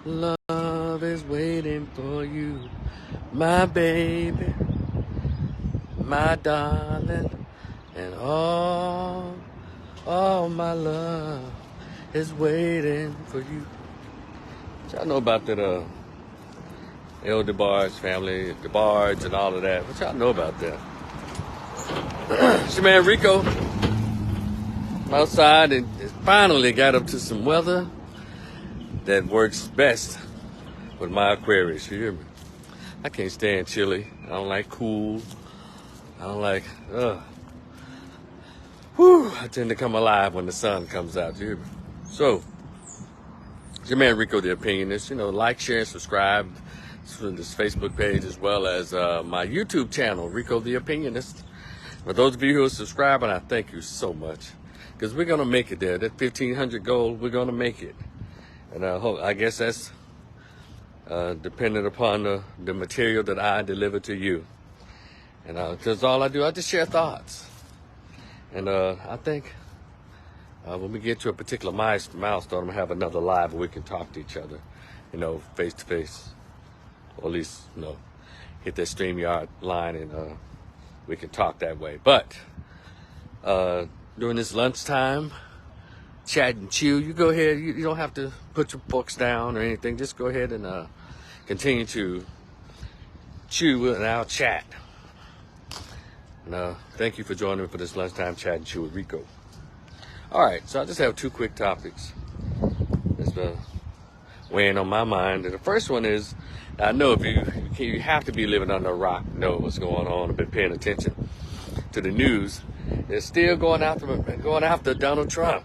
Love is waiting for you, my baby, my darling, and all my love is waiting for you. What y'all know about that, El DeBarge family, DeBarge and all of that? What y'all know about that? It's your man Rico. I'm outside and finally got up to some weather that works best with my Aquarius. You hear me? I can't stand chilly. I don't like cool. I don't like, I tend to come alive when the sun comes out. You hear me? So, it's your man Rico the Opinionist. You know, like, share, and subscribe to this Facebook page as well as my YouTube channel, Rico the Opinionist. For those of you who are subscribing, I thank you so much. Because we're going to make it there. That 1,500 goal, we're going to make it. And I guess that's dependent upon the material that I deliver to you. And because all I do, I just share thoughts. And I think when we get to a particular milestone, I'm going to have another live where we can talk to each other, you know, face to face. Or at least, you know, hit that StreamYard line and we can talk that way. But during this lunchtime, chat and chew, you go ahead. You don't have to put your books down or anything. Just go ahead and continue to chew and I'll chat. And thank you for joining me for this lunchtime chat and chew with Rico. All right, so I just have two quick topics that's weighing on my mind. And the first one is, I know if you have to be living under a rock to know what's going on. I've been paying attention to the news. They're still going after Donald Trump.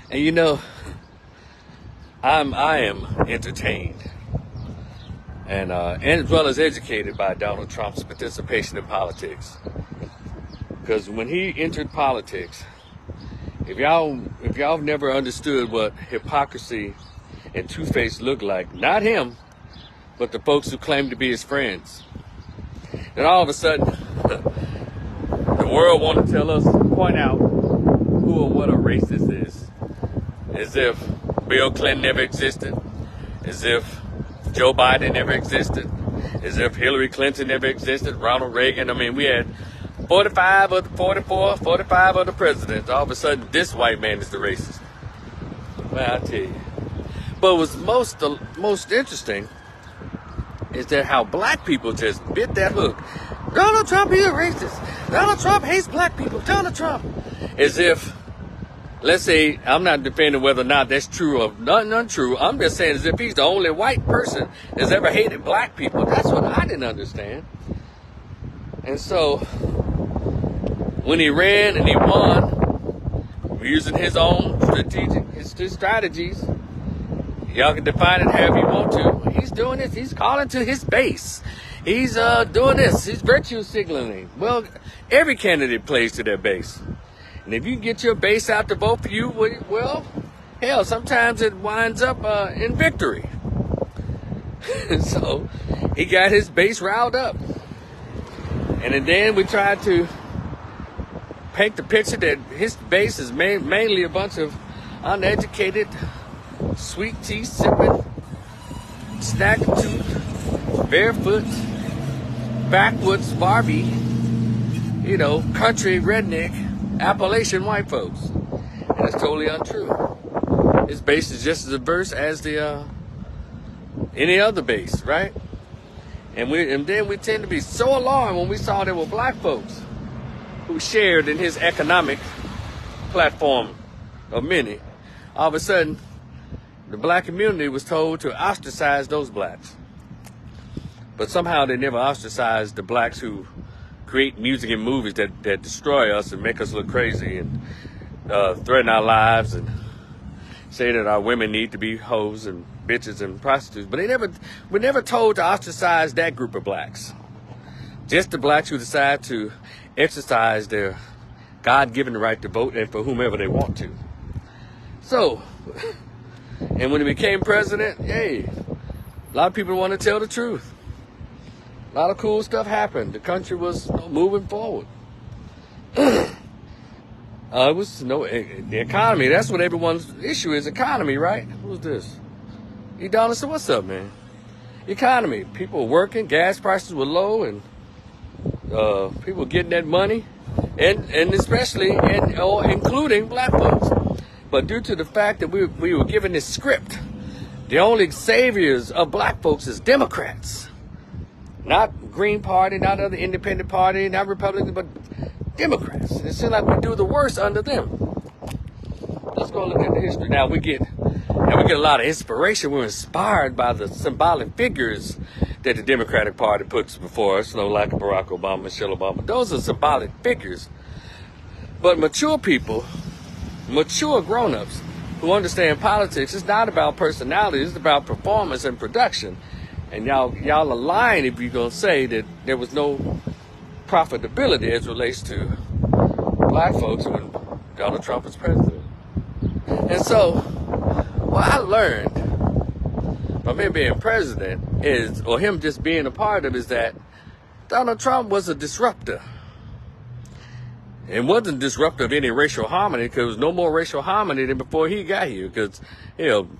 And you know, I am entertained and as well as educated by Donald Trump's participation in politics. Because when he entered politics, if y'all never understood what hypocrisy and two-face look like, not him, but the folks who claim to be his friends, then all of a sudden, the world want to tell us, point out who or what a racist is. As if Bill Clinton never existed, as if Joe Biden never existed, as if Hillary Clinton never existed, Ronald Reagan. I mean, we had 45 of the 45 of the presidents. All of a sudden, this white man is the racist. Well, I tell you. But what's most interesting is that how black people just bit that hook. Donald Trump is a racist. Donald Trump hates black people. Donald Trump. As if, let's say, I'm not defending whether or not that's true or not untrue. I'm just saying as if he's the only white person that's ever hated black people. That's what I didn't understand. And so, when he ran and he won, using his own strategies, y'all can define it however you want to. He's doing this. He's calling to his base. He's doing this. He's virtue signaling. Well, every candidate plays to their base. And if you can get your base out to vote for you, well, hell, sometimes it winds up in victory. So he got his base riled up. And then we tried to paint the picture that his base is mainly a bunch of uneducated, sweet tea sipping, snack tooth, barefoot, backwoods Barbie, you know, country redneck, Appalachian white folks. And that's totally untrue. His base is just as diverse as the any other base, right? And then we tend to be so alarmed when we saw there were black folks who shared in his economic platform of many. All of a sudden, the black community was told to ostracize those blacks. But somehow they never ostracized the blacks who create music and movies that destroy us and make us look crazy and threaten our lives and say that our women need to be hoes and bitches and prostitutes. But we're never told to ostracize that group of blacks. Just the blacks who decide to exercise their God-given right to vote and for whomever they want to. So, and when he became president, hey, a lot of people want to tell the truth. A lot of cool stuff happened. The country was moving forward. It was the economy. That's what everyone's issue is, economy, right? Who's this? Udonis said, what's up, man? Economy, people working, gas prices were low, and people getting that money, and especially, including black folks. But due to the fact that we were given this script, the only saviors of black folks is Democrats. Not Green Party, not other independent party, not Republicans, but Democrats. And it seems like we do the worst under them. Let's go look at the history. Now we get a lot of inspiration. We're inspired by the symbolic figures that the Democratic Party puts before us, like Barack Obama, Michelle Obama. Those are symbolic figures. But mature people, mature grown-ups who understand politics, it's not about personality, it's about performance and production. And y'all are lying if you're going to say that there was no profitability as relates to black folks when Donald Trump was president. And so, what I learned from him being president or him just being a part of, is that Donald Trump was a disruptor. It wasn't disruptive of any racial harmony, because there was no more racial harmony than before he got here. Because,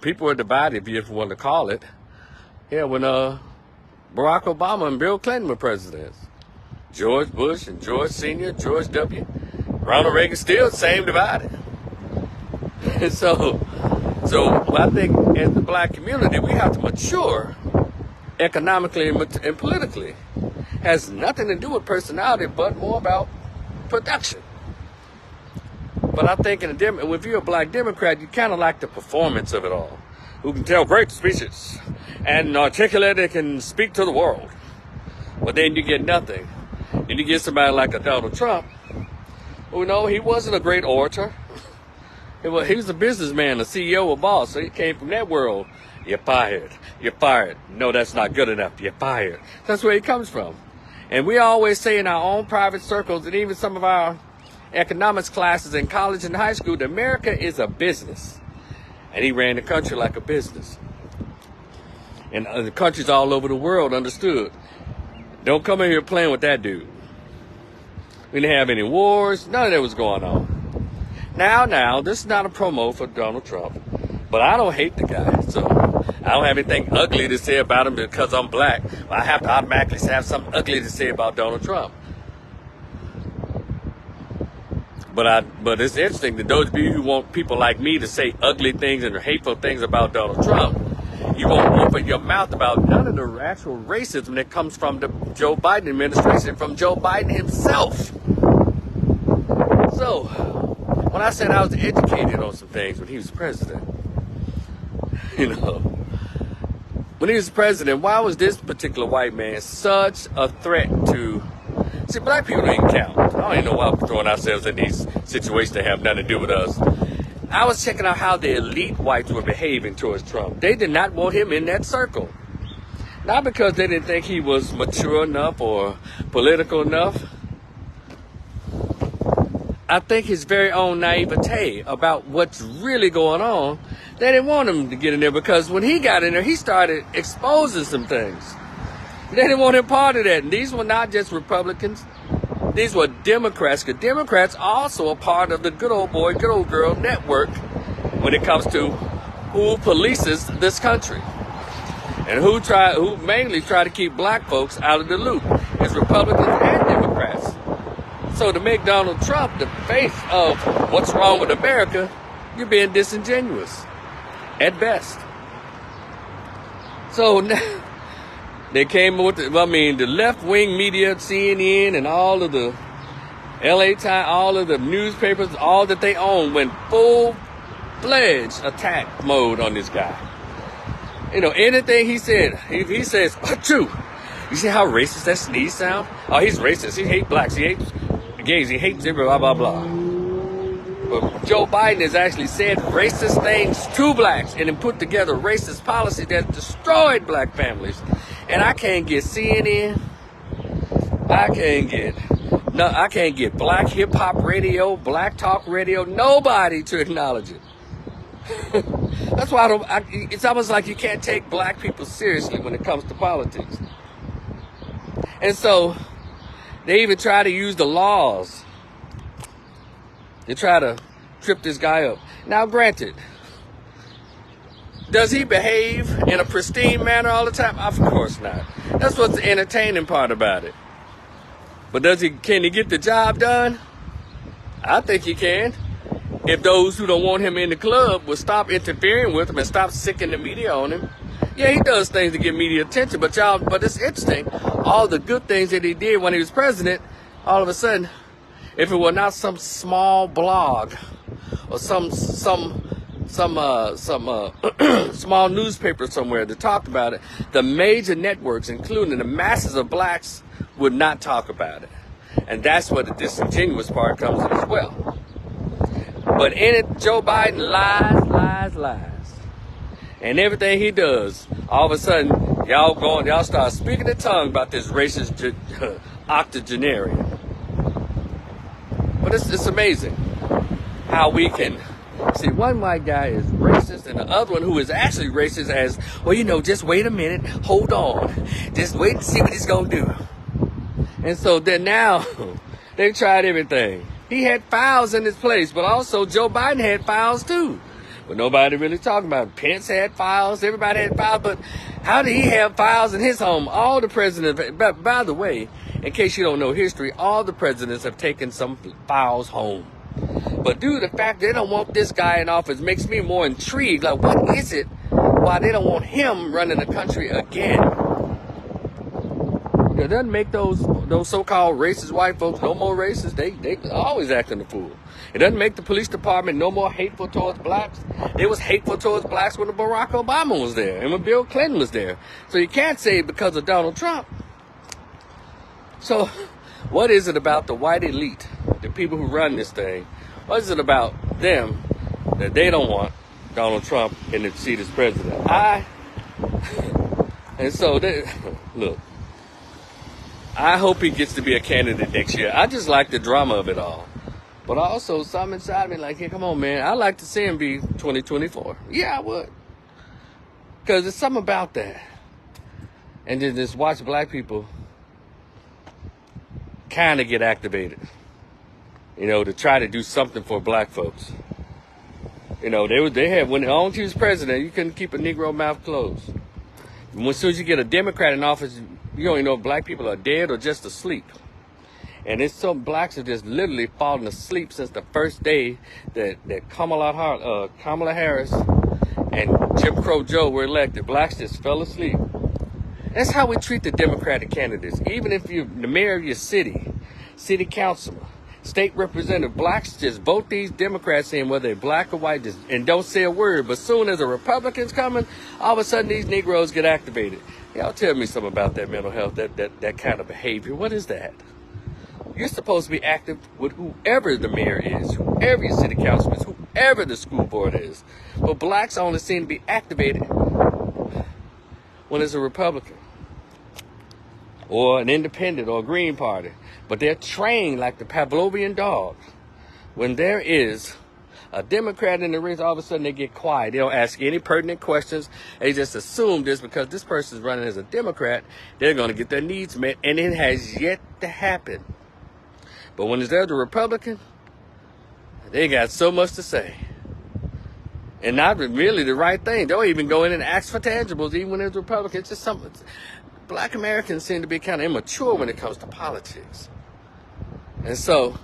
people were divided, if you want to call it. When Barack Obama and Bill Clinton were presidents. George Bush and George Sr., George W. Ronald Reagan, still the same divided. And so I think as the black community, we have to mature economically and politically. Has nothing to do with personality, but more about production. But I think if you're a black Democrat, you kind of like the performance of it all. Who can tell great speeches and articulate and can speak to the world. But then you get nothing. Then you get somebody like a Donald Trump, who, he wasn't a great orator. He was a businessman, a CEO, a boss. So he came from that world. You're fired. You're fired. No, that's not good enough. You're fired. That's where he comes from. And we always say in our own private circles, and even some of our economics classes in college and high school, that America is a business. And he ran the country like a business. And the countries all over the world understood. Don't come in here playing with that dude. We didn't have any wars. None of that was going on. Now, this is not a promo for Donald Trump. But I don't hate the guy. So I don't have anything ugly to say about him because I'm black. I have to automatically have something ugly to say about Donald Trump. But it's interesting that those of you who want people like me to say ugly things and hateful things about Donald Trump, you won't open your mouth about none of the actual racism that comes from the Joe Biden administration, from Joe Biden himself. So, when I said I was educated on some things when he was president, when he was president, why was this particular white man such a threat to... See, black people don't even count. I don't even know why we're throwing ourselves in these situations that have nothing to do with us. I was checking out how the elite whites were behaving towards Trump. They did not want him in that circle. Not because they didn't think he was mature enough or political enough. I think his very own naivete about what's really going on, they didn't want him to get in there, because when he got in there, he started exposing some things. They didn't want him part of that. And these were not just Republicans. These were Democrats, because Democrats are also a part of the good old boy, good old girl network when it comes to who polices this country. And who mainly try to keep black folks out of the loop. It's Republicans and Democrats. So to make Donald Trump the face of what's wrong with America, you're being disingenuous at best. So now, they came with the left-wing media, CNN, and all of the LA Times, all of the newspapers, all that they own, went full-fledged attack mode on this guy. Anything he said, if he says, achoo, you see how racist that sneeze sound? Oh, he's racist. He hates blacks. He hates gays. He hates everybody, blah, blah, blah. But Joe Biden has actually said racist things to blacks and then put together racist policy that destroyed black families. And I can't get CNN. I can't get black hip hop radio, black talk radio, nobody to acknowledge it. That's why it's almost like you can't take black people seriously when it comes to politics. And so they even try to use the laws to try to trip this guy up. Now, granted, Does he behave in a pristine manner all the time? Of course not. That's what's the entertaining part about it. But can he get the job done? I think he can. If those who don't want him in the club will stop interfering with him and stop sicking the media on him. Yeah, he does things to get media attention, but it's interesting. All the good things that he did when he was president, all of a sudden, if it were not some small blog or some small newspaper somewhere that talked about it, the major networks, including the masses of blacks, would not talk about it. And that's where the disingenuous part comes in as well. But in it, Joe Biden lies. And everything he does, all of a sudden, y'all start speaking the tongue about this racist octogenarian. But it's amazing how we can see one white guy is racist and the other one who is actually racist as, well, just wait a minute, hold on, just wait and see what he's going to do. And so then now, they've tried everything. He had files in his place, but also Joe Biden had files too. But nobody really talking about it. Pence had files, everybody had files, but how did he have files in his home? All the presidents, by the way, in case you don't know history, all the presidents have taken some files home. But due to the fact they don't want this guy in office makes me more intrigued. Like, what is it why they don't want him running the country again? It doesn't make those so-called racist white folks no more racist. They always acting the fool. It doesn't make the police department no more hateful towards blacks. It was hateful towards blacks when Barack Obama was there and when Bill Clinton was there. So you can't say because of Donald Trump. So what is it about the white elite, the people who run this thing? What is it about them that they don't want Donald Trump in the seat as president? And so, look, I hope he gets to be a candidate next year. I just like the drama of it all. But also, something inside me like, hey, come on, man. I'd like to see him be 2024. Yeah, I would. Because there's something about that. And then just watch black people kind of get activated. To try to do something for black folks. They had, when he was president, you couldn't keep a Negro mouth closed. As soon as you get a Democrat in office, you don't even know if black people are dead or just asleep. And it's some blacks have just literally fallen asleep since the first day that Kamala Harris and Jim Crow Joe were elected. Blacks just fell asleep. That's how we treat the Democratic candidates. Even if you're the mayor of your city, city councilman, state representative, blacks just vote these Democrats in, whether they're black or white, and don't say a word. But soon as a Republican's coming, all of a sudden these Negroes get activated. Y'all tell me something about that mental health, that kind of behavior. What is that? You're supposed to be active with whoever the mayor is, whoever your city councilman is, whoever the school board is. But blacks only seem to be activated when it's a Republican or an independent or a Green Party. But they're trained like the Pavlovian dog. When there is a Democrat in the race, all of a sudden they get quiet. They don't ask any pertinent questions. They just assume this because this person's running as a Democrat, they're going to get their needs met. And it has yet to happen. But when there's a Republican, they got so much to say. And not really the right thing. They'll even go in and ask for tangibles, even when there's Republicans. It's just something. Black Americans seem to be kind of immature when it comes to politics. And so,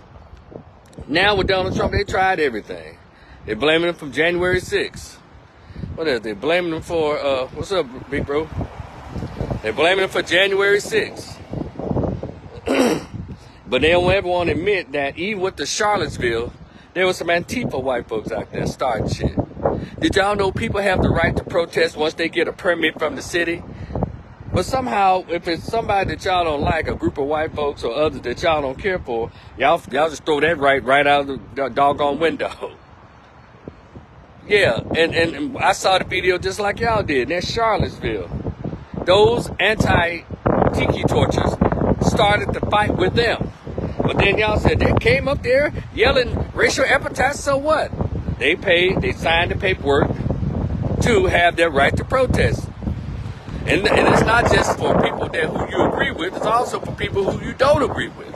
now with Donald Trump, they tried everything. They're blaming him from January 6th. What is it? They're blaming him for, what's up, big bro? They're blaming him for January 6th. But they don't ever want to admit that even with the Charlottesville, there was some Antifa white folks out there starting shit. Did y'all know people have the right to protest once they get a permit from the city? But somehow, if it's somebody that y'all don't like, a group of white folks or others that y'all don't care for, y'all just throw that right out of the doggone window. Yeah, and I saw the video just like y'all did. That's Charlottesville. Those anti-tiki torches started to fight with them. But then y'all said they came up there yelling racial epithets, so what? They signed the paperwork to have their right to protest. And it's not just for people who you agree with, it's also for people who you don't agree with.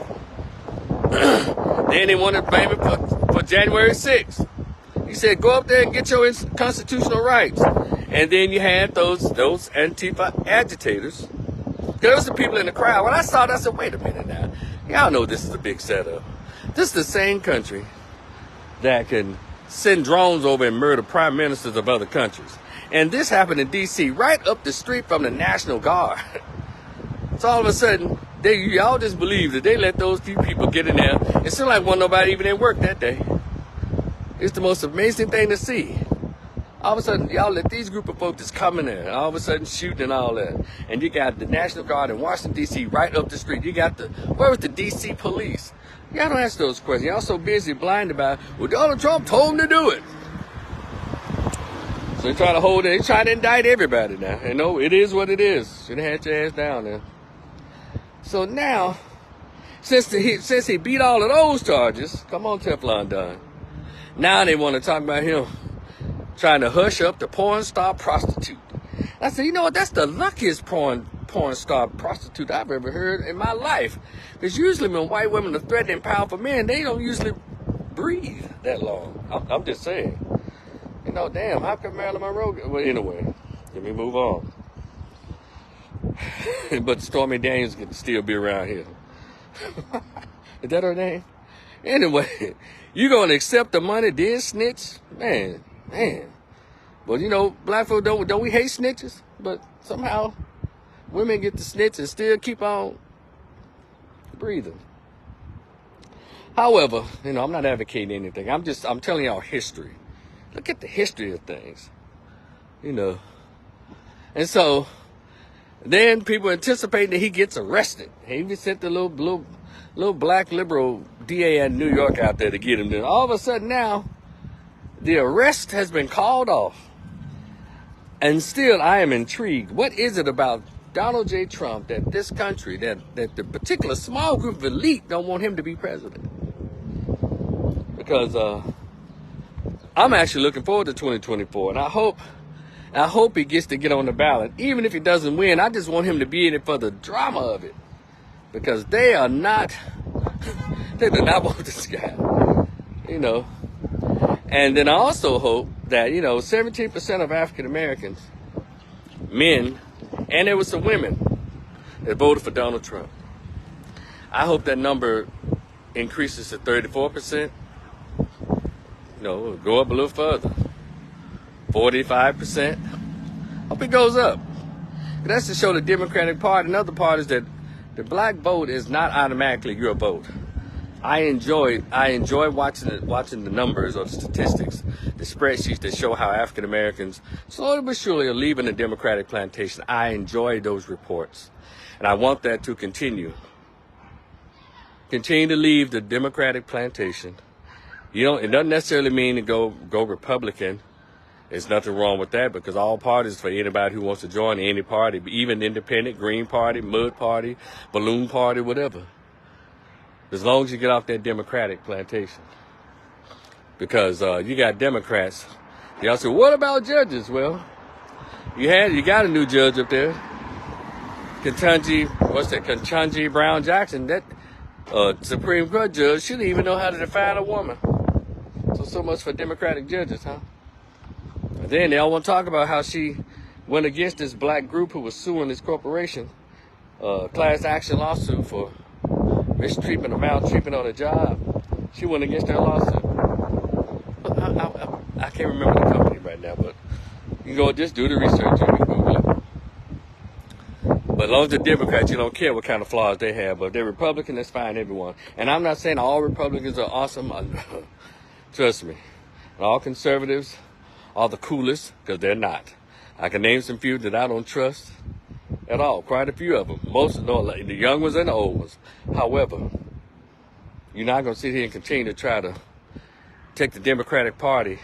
Then they want to blame it for January 6th. He said, go up there and get your constitutional rights. And then you had those Antifa agitators. There was the people in the crowd. When I saw that, I said, wait a minute now. Y'all know this is a big setup. This is the same country that can send drones over and murder prime ministers of other countries. And this happened in D.C., right up the street from the National Guard. So all of a sudden, y'all just believe that they let those few people get in there. It seemed like nobody even at work that day. It's the most amazing thing to see. All of a sudden, y'all let these group of folks just come in there, and all of a sudden shooting and all that. And you got the National Guard in Washington, D.C. right up the street. You got where was the D.C. police? Y'all don't ask those questions. Y'all so busy blinded by, well, Donald Trump told them to do it. So they try to indict everybody now. You know, it is what it is. Should have had your ass down there. So now, since he beat all of those charges, come on, Teflon Don. Now they want to talk about him trying to hush up the porn star prostitute. I said, you know what? That's the luckiest porn star prostitute I've ever heard in my life. Because usually when white women are threatening powerful men, they don't usually breathe that long. I'm just saying. You know, damn, how come Marilyn Monroe? Well, anyway, let me move on. But Stormy Daniels can still be around here. Is that her name? Anyway, you gonna accept the money, then snitch? Man. But you know, black folk don't we hate snitches? But somehow women get to snitch and still keep on breathing. However, you know, I'm not advocating anything. I'm telling y'all history. Look at the history of things. You know. And so then people anticipate that he gets arrested. He even sent the little black liberal DA in New York out there to get him. Then all of a sudden now, the arrest has been called off. And still, I am intrigued. What is it about Donald J. Trump that this country, that the particular small group of elite don't want him to be president? Because I'm actually looking forward to 2024, and I hope he gets to get on the ballot. Even if he doesn't win, I just want him to be in it for the drama of it. Because they do not want this guy, you know. And then I also hope that, you know, 17% of African Americans, men, and there were some women that voted for Donald Trump. I hope that number increases to 34%. No, go up a little further. 45%. Hope it goes up. That's to show the Democratic Party and other parties that the black vote is not automatically your vote. I enjoy watching the numbers or the statistics, the spreadsheets that show how African Americans slowly but surely are leaving the Democratic plantation. I enjoy those reports, and I want that to continue. Continue to leave the Democratic plantation. You know, it doesn't necessarily mean to go Republican. There's nothing wrong with that, because all parties, for anybody who wants to join any party, even independent, Green Party, Mud Party, Balloon Party, whatever. As long as you get off that Democratic plantation. Because you got Democrats. They all say, what about judges? Well, you got a new judge up there. Ketanji Brown Jackson, that Supreme Court judge, she didn't even know how to define a woman. So much for Democratic judges, huh? And then they all want to talk about how she went against this black group who was suing this corporation, class action lawsuit for mistreatment or maltreatment on the job. She went against their lawsuit. I can't remember the company right now, but you can go just do the research. You can Google it. But as long as they're Democrats, you don't care what kind of flaws they have. But if they're Republican, that's fine, everyone. And I'm not saying all Republicans are awesome. Trust me. And all conservatives are the coolest, because they're not. I can name some few that I don't trust at all. Quite a few of them. Most of them, the young ones and the old ones. However, you're not going to sit here and continue to try to take the Democratic Party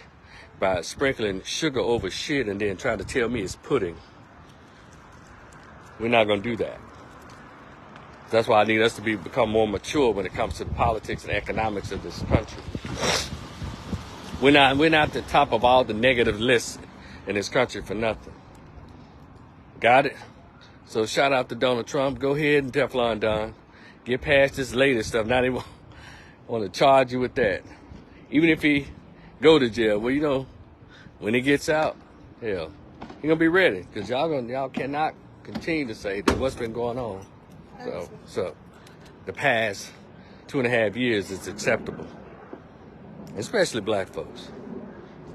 by sprinkling sugar over shit and then try to tell me it's pudding. We're not going to do that. That's why I need us to become more mature when it comes to the politics and economics of this country. We're not the top of all the negative lists in this country for nothing. Got it? So shout out to Donald Trump. Go ahead and Teflon Don. Get past this latest stuff. Not even want to charge you with that. Even if he go to jail, well, you know, when he gets out, hell, You're gonna be ready, because y'all cannot continue to say that what's been going on. So the past 2.5 years is acceptable, especially black folks.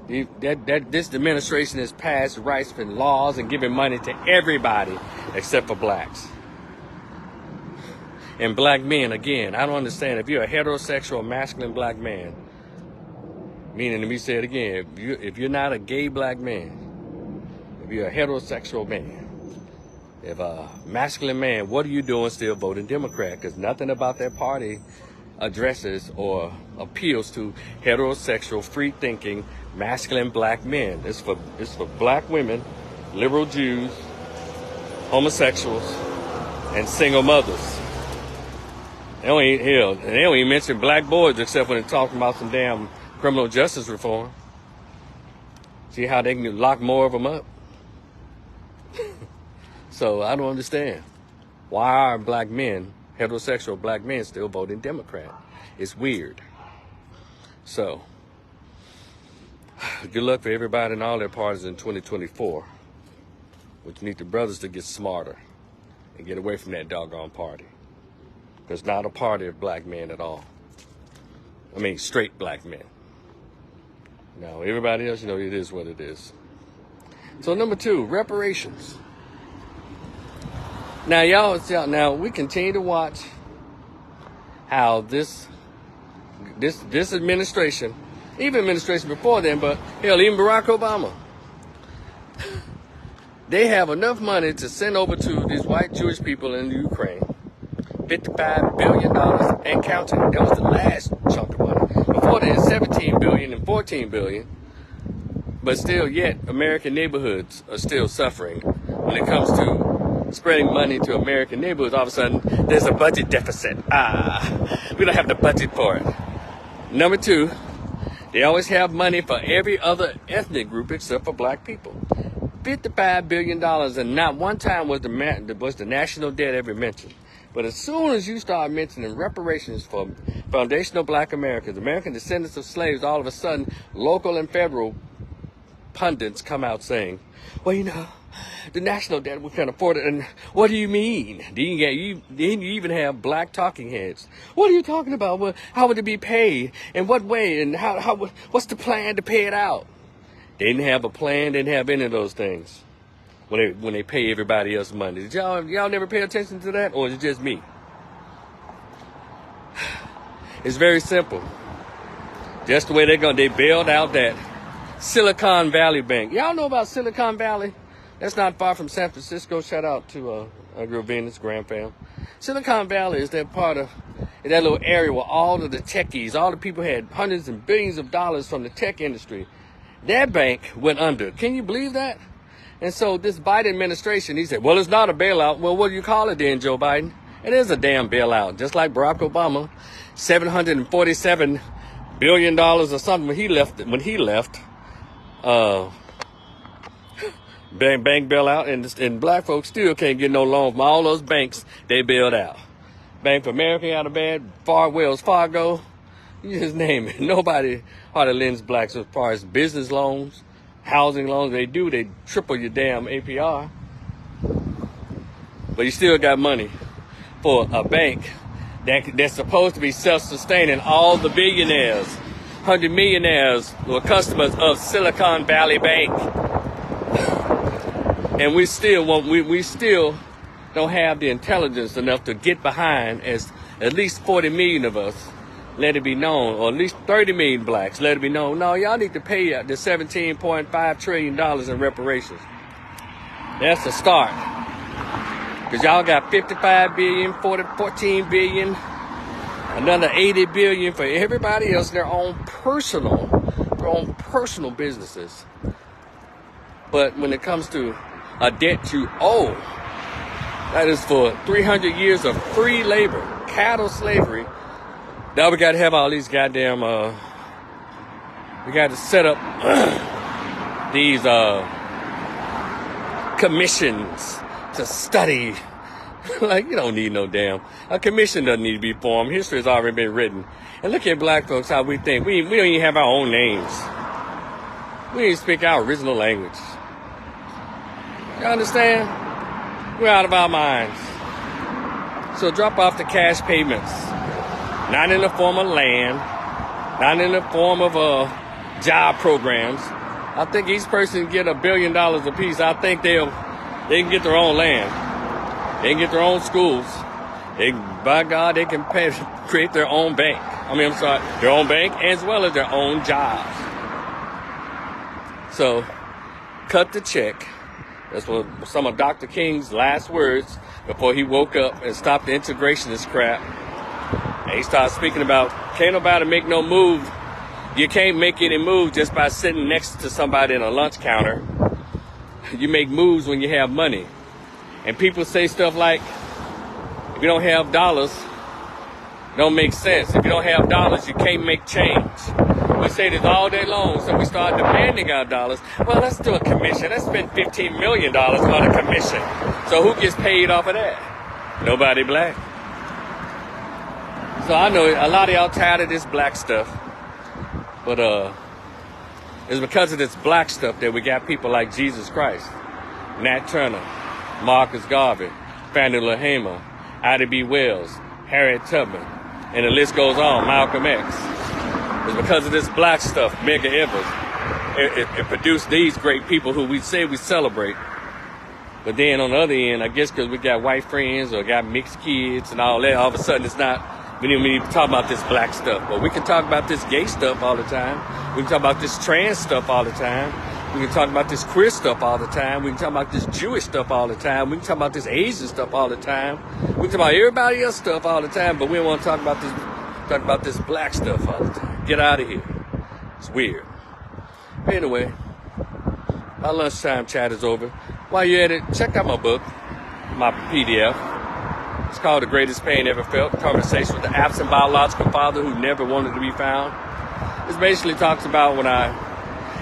This administration has passed rights and laws and giving money to everybody except for blacks. And black men, again, I don't understand. If you're a heterosexual, masculine black man, meaning, let me say it again, if you're not a gay black man, if you're a heterosexual man, if a masculine man, what are you doing still voting Democrat? Because nothing about that party addresses or appeals to heterosexual, free-thinking, masculine black men. It's for black women, liberal Jews, homosexuals, and single mothers. They don't even mention black boys except when they're talking about some damn criminal justice reform. See how they can lock more of them up? So I don't understand. Why are black men, heterosexual black men, still voting Democrat? It's weird. So, good luck for everybody in all their parties in 2024. But you need the brothers to get smarter and get away from that doggone party. Because it's not a party of black men at all. I mean, straight black men. Now, everybody else, it is what it is. So, number 2, reparations. Now, we continue to watch how this administration, even administration before then, but hell, even Barack Obama, they have enough money to send over to these white Jewish people in Ukraine, $55 billion and counting. That was the last chunk of money. Before that, $17 billion and $14 billion. But still, yet, American neighborhoods are still suffering when it comes to spreading money to American neighborhoods. All of a sudden, there's a budget deficit. We don't have the budget for it. Number 2, they always have money for every other ethnic group except for black people. $55 billion, and not one time was the national debt ever mentioned. But as soon as you start mentioning reparations for foundational black Americans, American descendants of slaves, all of a sudden, local and federal pundits come out saying, well, the national debt, we can't afford it. And what do you mean? Then you even have black talking heads. What are you talking about? Well, how would it be paid? In what way? And what's the plan to pay it out? They didn't have a plan, didn't have any of those things when they pay everybody else money. Did y'all never pay attention to that? Or is it just me? It's very simple. Just the way they bailed out that Silicon Valley Bank. Y'all know about Silicon Valley? That's not far from San Francisco. Shout out to Uncle Venus, Grand Fam. Silicon Valley is that part of that little area where all of the techies, all the people had hundreds and billions of dollars from the tech industry. That bank went under. Can you believe that? And so this Biden administration, he said, well, it's not a bailout. Well, what do you call it then, Joe Biden? It is a damn bailout. Just like Barack Obama, $747 billion or something when he left. Bank bailout, and black folks still can't get no loan from all those banks they bailed out. Bank of America out of bed, Wells Fargo, you just name it. Nobody hardly lends blacks as far as business loans, housing loans. They triple your damn APR. But you still got money for a bank that's supposed to be self-sustaining. All the billionaires, 100 millionaires were customers of Silicon Valley Bank. And we still don't have the intelligence enough to get behind as at least 40 million of us, let it be known, or at least 30 million blacks, let it be known. No, y'all need to pay the $17.5 trillion in reparations. That's a start. Because y'all got 55 billion, 14 billion, another 80 billion for everybody else in their own personal businesses. But when it comes to a debt you owe, that is for 300 years of free labor, cattle slavery. Now we got to have all these goddamn, we got to set up these commissions to study. Like, you don't need no damn. A commission doesn't need to be formed. History has already been written. And look at black folks, how we think. We don't even have our own names. We didn't speak our original language. You understand? We're out of our minds. So drop off the cash payments. Not in the form of land. Not in the form of job programs. I think each person can get $1 billion apiece. I think they can get their own land. They can get their own schools. By God, they can create their own bank. Their own bank as well as their own jobs. So, cut the check. That's what some of Dr. King's last words before he woke up and stopped the integrationist crap. And he started speaking about, can't nobody make no move. You can't make any move just by sitting next to somebody in a lunch counter. You make moves when you have money. And people say stuff like, if you don't have dollars, it don't make sense. If you don't have dollars, you can't make change. We say this all day long, so we start demanding our dollars. Well, let's do a commission. Let's spend $15 million on a commission. So who gets paid off of that? Nobody black. So I know a lot of y'all tired of this black stuff. But it's because of this black stuff that we got people like Jesus Christ, Nat Turner, Marcus Garvey, Fannie Lou Hamer, Ida B. Wells, Harriet Tubman, and the list goes on, Malcolm X. It's because of this black stuff, Medgar Evers. It produced these great people who we say we celebrate. But then on the other end, I guess because we got white friends or got mixed kids and all that, all of a sudden it's not, we don't even talk about this black stuff. But we can talk about this gay stuff all the time. We can talk about this trans stuff all the time. We can talk about this queer stuff all the time. We can talk about this Jewish stuff all the time. We can talk about this Asian stuff all the time. We can talk about everybody else stuff all the time, but we don't want to talk about this black stuff all the time. Get out of here. It's weird. Anyway, my lunchtime chat is over. While you're at it, check out my book, my PDF. It's called The Greatest Pain Ever Felt, Conversation with the Absent Biological Father Who Never Wanted to Be Found. It basically talks about when I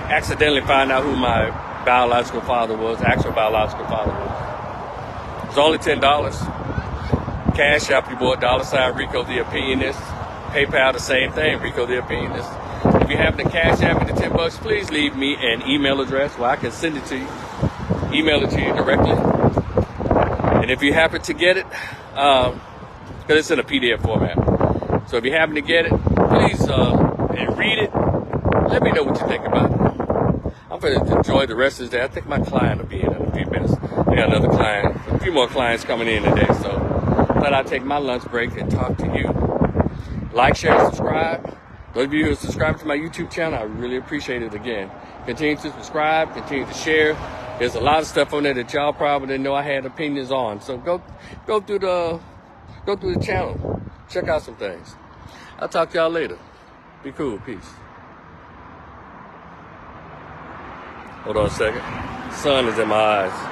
accidentally found out who my biological father was, actual biological father was. It's only $10. Cash App your boy, $ Rico the Opinionist. PayPal, the same thing, Rico the Opinionist. If you happen to cash app me the $10, please leave me an email address where I can send it to you. Email it to you directly. And if you happen to get it, because it's in a PDF format. So if you happen to get it, please and read it. Let me know what you think about it. I'm going to enjoy the rest of the day. I think my client will be in a few minutes. I got another client, a few more clients coming in today. So I thought I'd take my lunch break and talk to you. Like, share, and subscribe. Those of you who subscribe to my YouTube channel, I really appreciate it again. Continue to subscribe, continue to share. There's a lot of stuff on there that y'all probably didn't know I had opinions on. So go through the channel. Check out some things. I'll talk to y'all later. Be cool. Peace. Hold on a second. Sun is in my eyes.